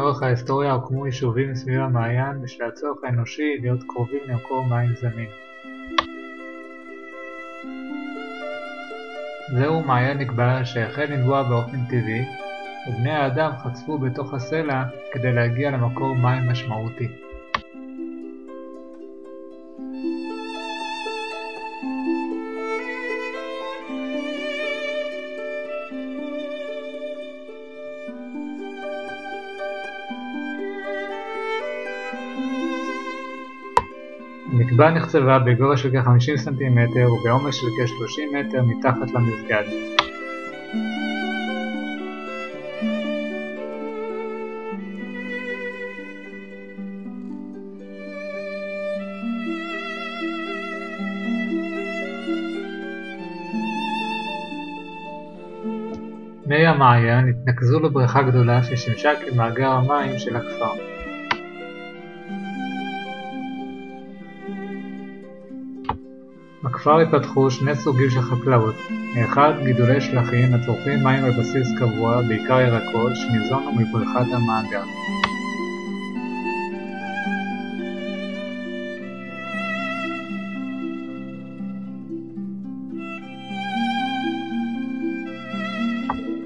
לאורך ההיסטוריה הוקמו יישובים סביב המעיין בשביל הצורך האנושי להיות קרובים למקור מים זמין. זהו מעיין נקבע שהחל לנבוע באופן טבעי, ובני האדם חצבו בתוך הסלע כדי להגיע למקור מים משמעותי. הנקבה נחצבה בגובה של כ-50 סנטימטר ובעומק של כ-30 מטר מתחת למסגד. מי המעיין התנקזו לבריכה גדולה ששימשה כמאגר המים של הכפר. בכפר התפתחו שני סוגים של חקלאות, האחד גידולי שלחים הצורכים מים על בסיס קבוע, בעיקר ירקות, שניזונו מבריכת המאגר.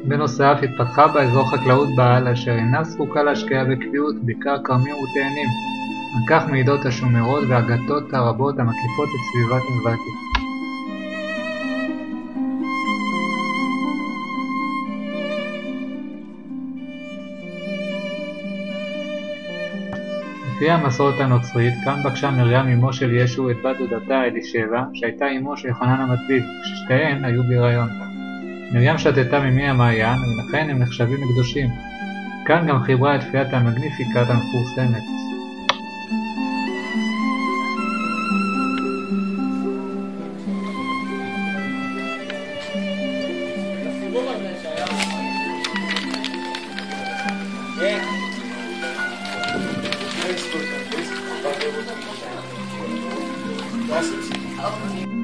בנוסף התפתחה באזור חקלאות בעל אשר אינה זקוקה להשקיה בקביעות, בעיקר כרמים ותאנים. על כך מעידות השומרות והגתות הרבות המקיפות את סביבת נבטי. לפי המסורת הנוצרית, כאן בקשה מרים אמו של ישו את בת דודתה אלישבע, שהייתה אמו של יוחנן המטביל, כששתיהן היו בהיריון. מרים שתתה ממי המעיין, ולכן הם נחשבים לקדושים. כאן גם חיברה את תפילת המגניפיקט המפורסמת. Gracias.